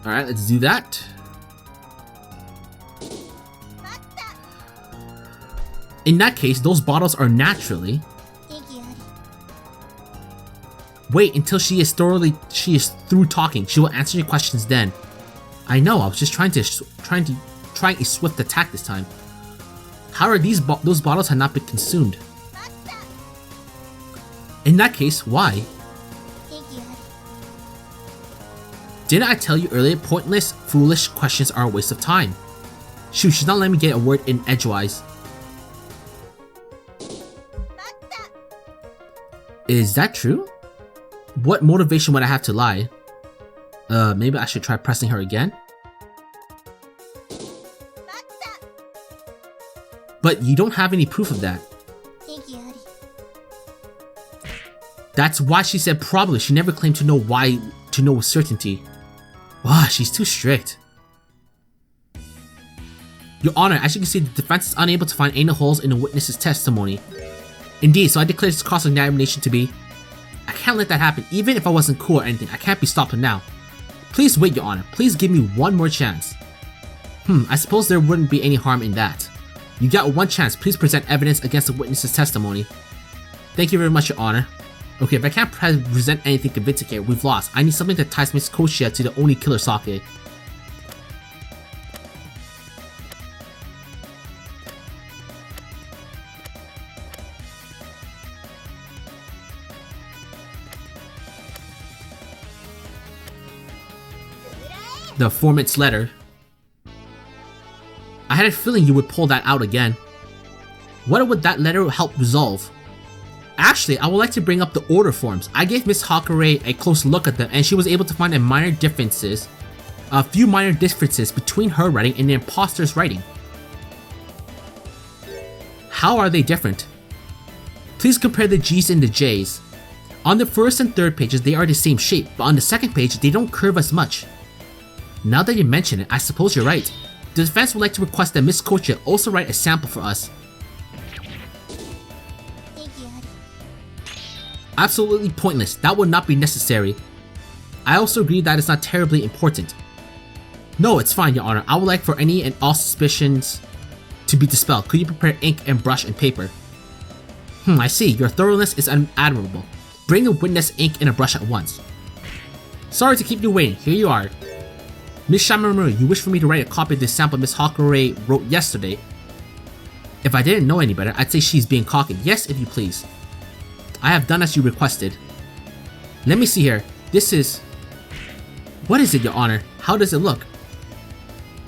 Alright, let's do that. In that case, those bottles are naturally... Wait until she is through talking. She will answer your questions then. I know, I was just trying a swift attack this time. How are those bottles had not been consumed? In that case, why? Didn't I tell you earlier, pointless, foolish questions are a waste of time? Shoot, she's not letting me get a word in edgewise. Is that true? What motivation would I have to lie? Maybe I should try pressing her again? But you don't have any proof of that. That's why she said probably. She never claimed to know with certainty. Wow, she's too strict. Your Honor, as you can see, the defense is unable to find any holes in the witness's testimony. Indeed, so I declare this cross-examination to be... I can't let that happen, even if I wasn't cool or anything. I can't be stopped now. Please wait, Your Honor. Please give me one more chance. I suppose there wouldn't be any harm in that. You got one chance. Please present evidence against the witness's testimony. Thank you very much, Your Honor. Okay, if I can't present anything convincing here, we've lost. I need something that ties Miss Koshia to the Oni killer sake. The informant's letter. I had a feeling you would pull that out again. What would that letter help resolve? Actually, I would like to bring up the order forms. I gave Miss Hakure a close look at them and she was able to find a few minor differences between her writing and the imposter's writing. How are they different? Please compare the G's and the J's. On the first and third pages, they are the same shape, but on the second page, they don't curve as much. Now that you mention it, I suppose you're right. The defense would like to request that Miss Kochia also write a sample for us. Absolutely pointless. That would not be necessary. I also agree that it's not terribly important. No, it's fine, Your Honor. I would like for any and all suspicions to be dispelled. Could you prepare ink and brush and paper? I see. Your thoroughness is admirable. Bring a witness, ink, and a brush at once. Sorry to keep you waiting. Here you are. Miss Shameimaru, you wish for me to write a copy of the sample Miss Hakure wrote yesterday. If I didn't know any better, I'd say she's being cocky. Yes, if you please. I have done as you requested. Let me see here. This is... What is it, Your Honor? How does it look?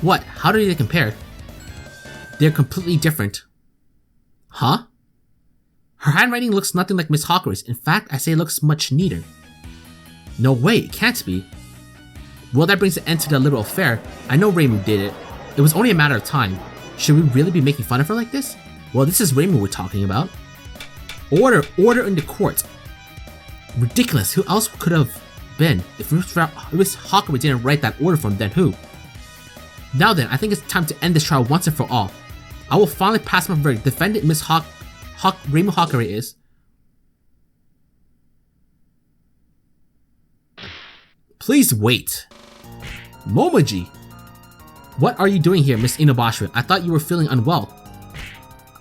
What? How do they compare? They're completely different. Huh? Her handwriting looks nothing like Miss Hakure's. In fact, I say it looks much neater. No way, it can't be. Well, that brings an end to the little affair. I know Reimu did it. It was only a matter of time. Should we really be making fun of her like this? Well, this is Reimu we're talking about. Order! Order in the court! Ridiculous, who else could have been? If Miss Hakure didn't write that order for him, then who? Now then, I think it's time to end this trial once and for all. I will finally pass my verdict. Defendant Miss Reimu Hakure is... Please wait. Momoji! What are you doing here, Miss Inobashira? I thought you were feeling unwell.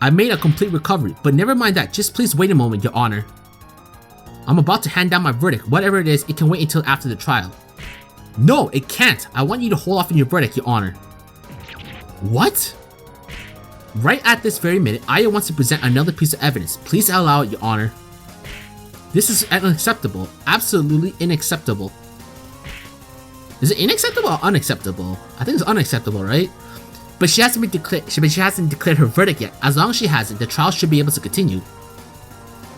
I made a complete recovery, but never mind that. Just please wait a moment, Your Honor. I'm about to hand down my verdict. Whatever it is, it can wait until after the trial. No, it can't. I want you to hold off on your verdict, Your Honor. What? Right at this very minute, Aya wants to present another piece of evidence. Please allow it, Your Honor. This is unacceptable. Absolutely unacceptable. Is it unacceptable or unacceptable? I think it's unacceptable, right? But she hasn't declared her verdict yet. As long as she hasn't, the trial should be able to continue.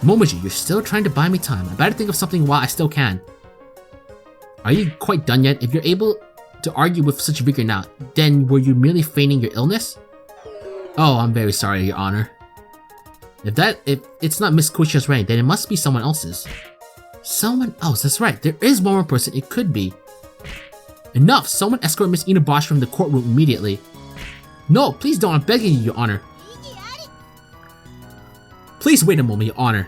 Momoji, you're still trying to buy me time. I better think of something while I still can. Are you quite done yet? If you're able to argue with such vigor now, then were you merely feigning your illness? Oh, I'm very sorry, Your Honor. If it's not Miss Kochia's writing, then it must be someone else's. Someone else, that's right. There is one more person it could be. Enough! Someone escort Miss Inabashi from the courtroom immediately. No, please don't. I'm begging you, Your Honor. Please wait a moment, Your Honor.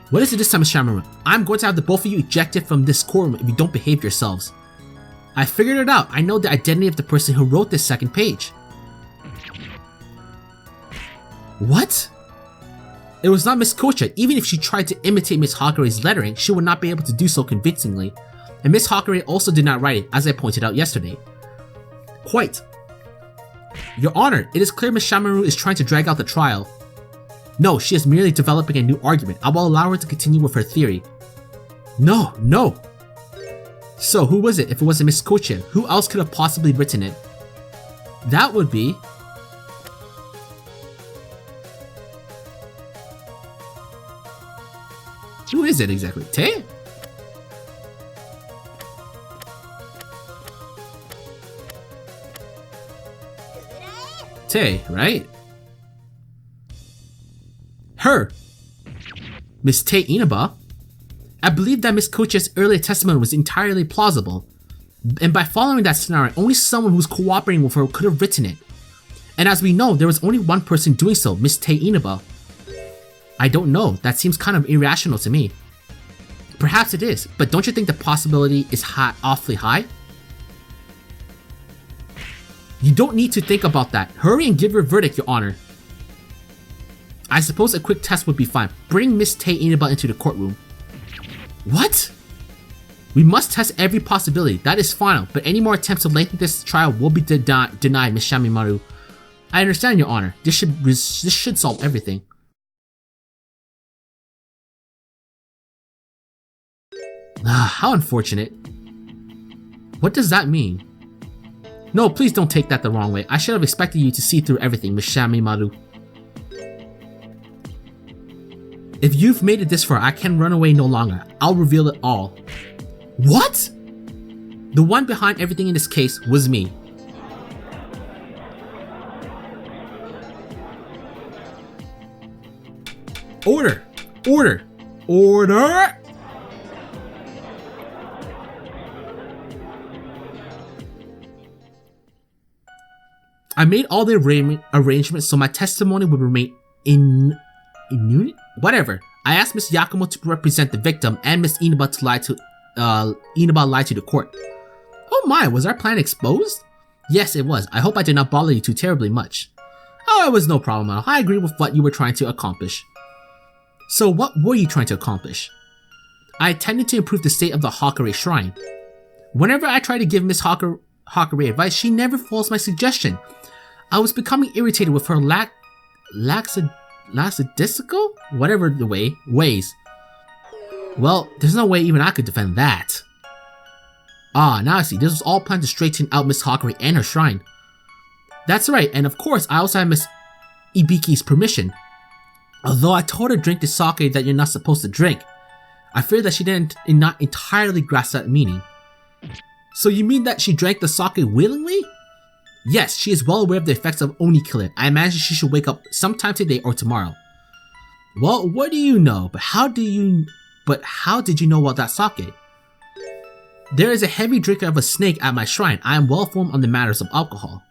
What is it this time, Miss Shameimaru? I'm going to have the both of you ejected from this courtroom if you don't behave yourselves. I figured it out. I know the identity of the person who wrote this second page. What? It was not Miss Kocha. Even if she tried to imitate Miss Hakare's lettering, she would not be able to do so convincingly. And Miss Hakare also did not write it, as I pointed out yesterday. Quite. Your Honor, it is clear Miss Shameimaru is trying to drag out the trial. No, she is merely developing a new argument. I will allow her to continue with her theory. No, no. So, who was it if it wasn't Miss Kocha? Who else could have possibly written it? That would be... Who is it exactly? Te? Te, right? Her! Miss Te Inaba? I believe that Miss Kocha's earlier testimony was entirely plausible, and by following that scenario, only someone who was cooperating with her could have written it. And as we know, there was only one person doing so, Miss Te Inaba. I don't know, that seems kind of irrational to me. Perhaps it is, but don't you think the possibility is awfully high? You don't need to think about that. Hurry and give your verdict, Your Honor. I suppose a quick test would be fine. Bring Miss Te Inaba into the courtroom. What? We must test every possibility. That is final, but any more attempts to lengthen this trial will be denied, Miss Shameimaru. I understand, Your Honor. This should solve everything. How unfortunate. What does that mean? No, please don't take that the wrong way. I should have expected you to see through everything, Miss Shameimaru. If you've made it this far, I can run away no longer. I'll reveal it all. What? The one behind everything in this case was me. Order! Order! Order! I made all the arrangements so my testimony would remain whatever. I asked Miss Yakumo to represent the victim and Miss Inaba to lie to the court. Oh my, was our plan exposed? Yes, it was. I hope I did not bother you too terribly much. Oh, it was no problem at all. I agree with what you were trying to accomplish. So what were you trying to accomplish? I intended to improve the state of the Hakare Shrine. Whenever I try to give Miss Hakare advice, she never follows my suggestion. I was becoming irritated with her lackadaisical? Whatever the ways. Well, there's no way even I could defend that. Ah, now I see. This was all planned to straighten out Miss Hakare and her shrine. That's right, and of course, I also had Miss Ibiki's permission. Although I told her to drink the sake that you're not supposed to drink, I fear that she did not entirely grasp that meaning. So you mean that she drank the sake willingly? Yes, she is well aware of the effects of Oni Killer. I imagine she should wake up sometime today or tomorrow. Well, what do you know? But how did you know about that sake? There is a heavy drinker of a snake at my shrine. I am well informed on the matters of alcohol.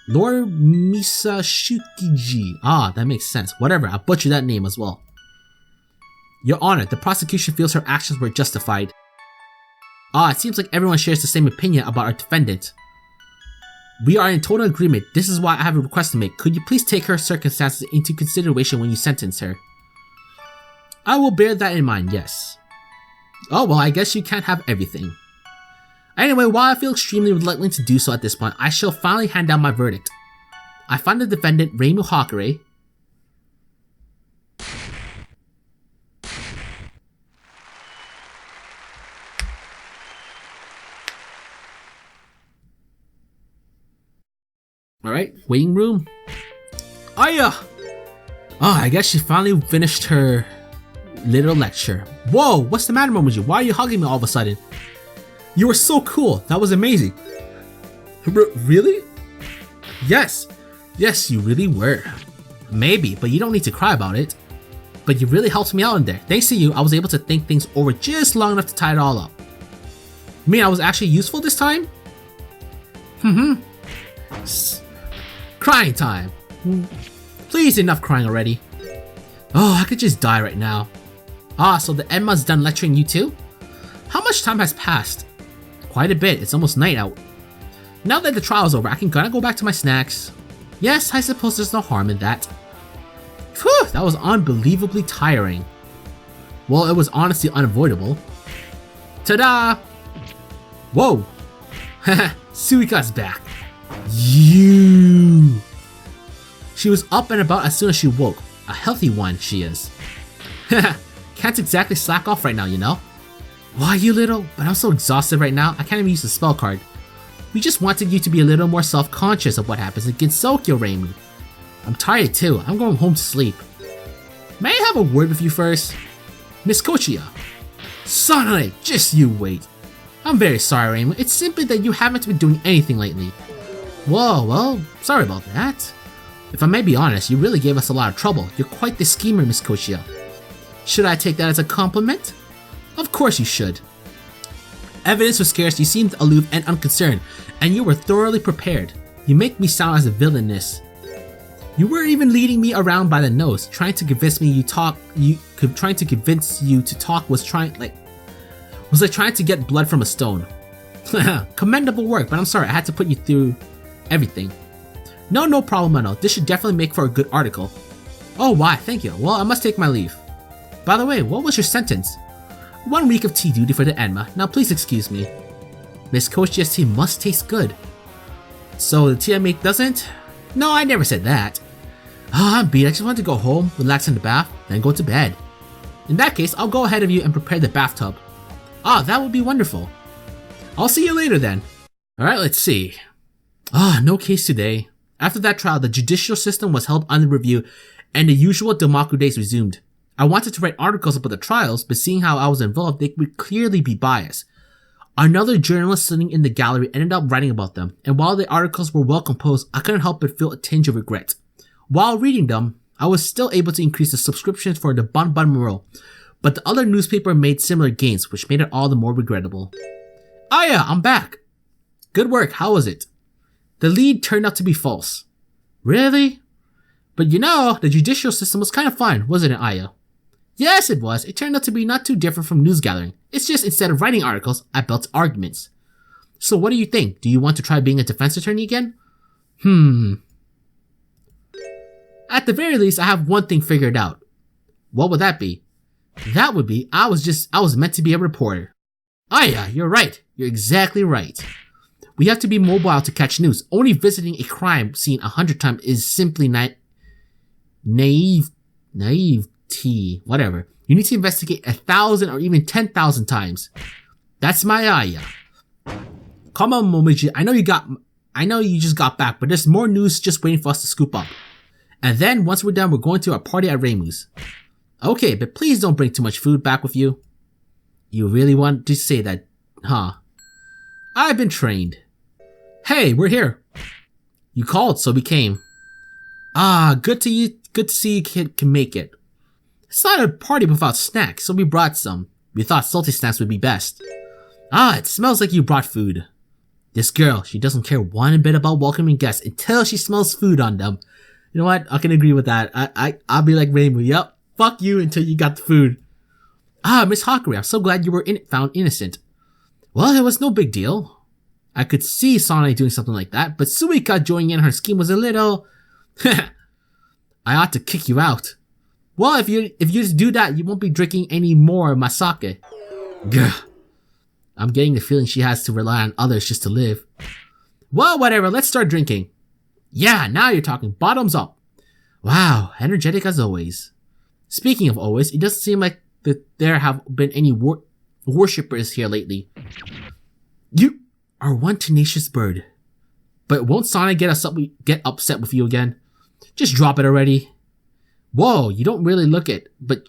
Lord Misashukiji. Ah, that makes sense. Whatever, I butchered that name as well. Your Honor, the prosecution feels her actions were justified. Ah, it seems like everyone shares the same opinion about our defendant. We are in total agreement. This is why I have a request to make. Could you please take her circumstances into consideration when you sentence her? I will bear that in mind, yes. Oh, well, I guess you can't have everything. Anyway, while I feel extremely reluctant to do so at this point, I shall finally hand down my verdict. I find the defendant, Reimu Hakare, Alright, waiting room. Aya! Oh, I guess she finally finished her little lecture. Whoa, what's the matter, Momoji? Why are you hugging me all of a sudden? You were so cool. That was amazing. Really? Yes. Yes, you really were. Maybe, but you don't need to cry about it. But you really helped me out in there. Thanks to you, I was able to think things over just long enough to tie it all up. You mean I was actually useful this time? Crying time. Please, enough crying already. Oh, I could just die right now. Ah, so the Enma's done lecturing you too? How much time has passed? Quite a bit. It's almost night out. Now that the trial's over, I can kinda go back to my snacks. Yes, I suppose there's no harm in that. Phew, that was unbelievably tiring. Well, it was honestly unavoidable. Ta-da! Whoa! Haha, Suika's back. You! She was up and about as soon as she woke. A healthy one, she is. Haha, can't exactly slack off right now, you know? Why, you little? But I'm so exhausted right now, I can't even use the spell card. We just wanted you to be a little more self-conscious of what happens in Gensokyo, Reimu. I'm tired too, I'm going home to sleep. May I have a word with you first? Miss Kochiya. Sonane, just you wait. I'm very sorry, Reimu. It's simply that you haven't been doing anything lately. Whoa, well, sorry about that. If I may be honest, you really gave us a lot of trouble. You're quite the schemer, Miss Kochiya. Should I take that as a compliment? Of course you should. Evidence was scarce, you seemed aloof and unconcerned, and you were thoroughly prepared. You make me sound as a villainess. You were even leading me around by the nose, trying to convince me was like trying to get blood from a stone. Commendable work, but I'm sorry, I had to put you through everything. No problem at all. This should definitely make for a good article. Oh, why? Thank you. Well, I must take my leave. By the way, what was your sentence? 1 week of tea duty for the Enma. Now please excuse me. Miss Kochiya's tea must taste good. So the tea I make doesn't? No, I never said that. I'm beat. I just want to go home, relax in the bath, then go to bed. In that case, I'll go ahead of you and prepare the bathtub. That would be wonderful. I'll see you later then. Alright, let's see. No case today. After that trial, the judicial system was held under review and the usual Domaku days resumed. I wanted to write articles about the trials, but seeing how I was involved, they would clearly be biased. Another journalist sitting in the gallery ended up writing about them, and while the articles were well composed, I couldn't help but feel a tinge of regret. While reading them, I was still able to increase the subscriptions for the Banbanmuro, but the other newspaper made similar gains, which made it all the more regrettable. Aya, I'm back! Good work, how was it? The lead turned out to be false. Really? But you know, the judicial system was kind of fun, wasn't it, Aya? Yes, it was. It turned out to be not too different from news gathering. It's just instead of writing articles, I built arguments. So what do you think? Do you want to try being a defense attorney again? At the very least, I have one thing figured out. What would that be? That would be, I was meant to be a reporter. Aya, you're right. You're exactly right. We have to be mobile to catch news. Only visiting a crime scene 100 times is simply naive, whatever. You need to investigate 1,000 or even 10,000 times. That's my Aya. Come on, Momiji. I know you just got back, but there's more news just waiting for us to scoop up. And then, once we're done, we're going to our party at Reimu's. Okay, but please don't bring too much food back with you. You really want to say that, huh? I've been trained. Hey, we're here. You called, so we came. Good to see you can make it. It's not a party without snacks, so we brought some. We thought salty snacks would be best. It smells like you brought food. This girl, she doesn't care one bit about welcoming guests until she smells food on them. You know what? I can agree with that. I'll be like Reimu. Yep. Fuck you until you got the food. Miss Hakuri, I'm so glad you were found innocent. Well, it was no big deal. I could see Sonai doing something like that, but Suika joining in her scheme was a little... I ought to kick you out. Well, if you just do that, you won't be drinking any more of my sake. Gah. I'm getting the feeling she has to rely on others just to live. Well, whatever, let's start drinking. Yeah, now you're talking. Bottoms up. Wow, energetic as always. Speaking of always, it doesn't seem like that there have been any worshippers here lately. You are one tenacious bird. But won't Sonic get upset with you again? Just drop it already. Whoa, you don't really look it, but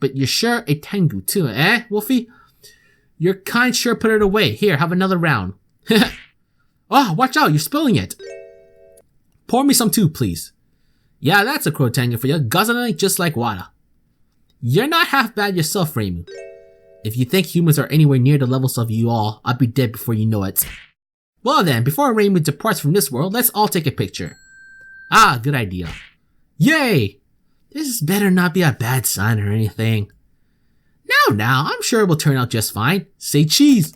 but you're sure a Tengu too, eh, Wolfie? Your kind sure put it away. Here, have another round. Oh, watch out, you're spilling it. Pour me some too, please. Yeah, that's a crow Tengu for you, guzzling just like water. You're not half bad yourself, Reimu. If you think humans are anywhere near the levels of you all, I'll be dead before you know it. Well then, before Reimu departs from this world, let's all take a picture. Good idea. Yay! This better not be a bad sign or anything. Now, I'm sure it will turn out just fine. Say cheese!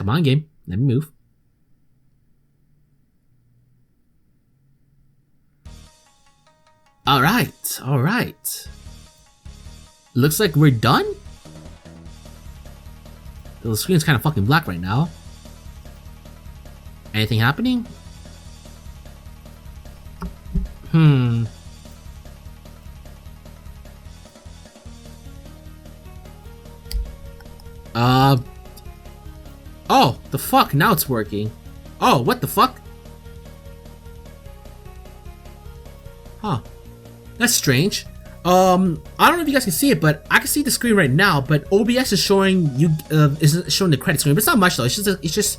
Come on, game. Let me move. Alright, alright. Looks like we're done? The screen's kind of fucking black right now. Anything happening? Oh, the fuck? Now it's working. Oh, what the fuck? Huh. That's strange. I don't know if you guys can see it, but I can see the screen right now, but OBS is showing you, is showing the credit screen, but it's not much though, it's just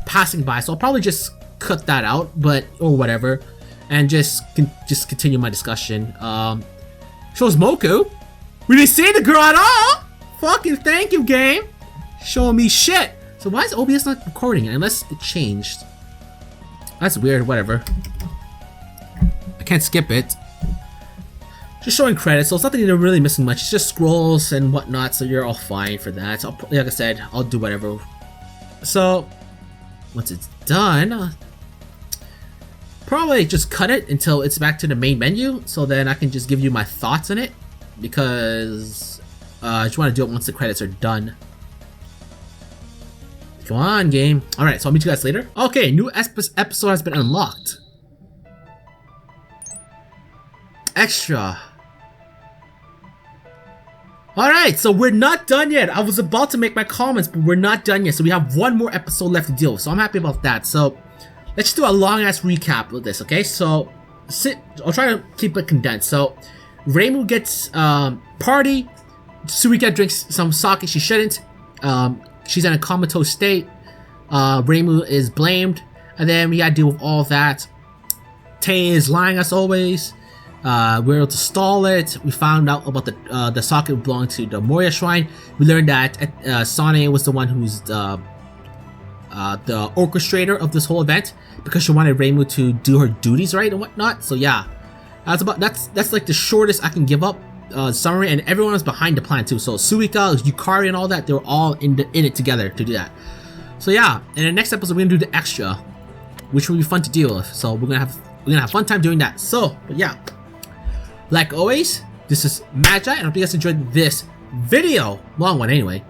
passing by, so I'll probably just cut that out, or whatever, and just continue my discussion. Shows Moku. We didn't see the girl at all! Fucking thank you, game! Showing me shit! So why is OBS not recording it, unless it changed? That's weird, whatever. I can't skip it. Just showing credits, so it's nothing they're really missing much. It's just scrolls and whatnot, so you're all fine for that. So like I said, I'll do whatever. So once it's done, probably just cut it until it's back to the main menu, so then I can just give you my thoughts on it, because I just want to do it once the credits are done. Come on, game. Alright, so I'll meet you guys later. Okay, new episode has been unlocked. Extra. Alright, so we're not done yet. I was about to make my comments, but we're not done yet. So we have one more episode left to deal with. So I'm happy about that. So let's do a long ass recap of this, okay? So I'll try to keep it condensed. So Reimu gets party. Suika drinks some sake she shouldn't. She's in a comatose state. Reimu is blamed. And then we gotta deal with all that. Tay is lying as always. We're able to stall it. We found out about the socket belonging to the Moria Shrine. We learned that Sane was the one who's the orchestrator of this whole event, because she wanted Reimu to do her duties right and whatnot. So yeah, that's like the shortest I can give up summary, and everyone was behind the plan too. So Suika, Yukari, and all that, they were all in it together to do that. So yeah, in the next episode we're gonna do the extra, which will be fun to deal with. So we're gonna have fun time doing that. So, but yeah. Like always, this is Magi, and I hope you guys enjoyed this video. Long one anyway.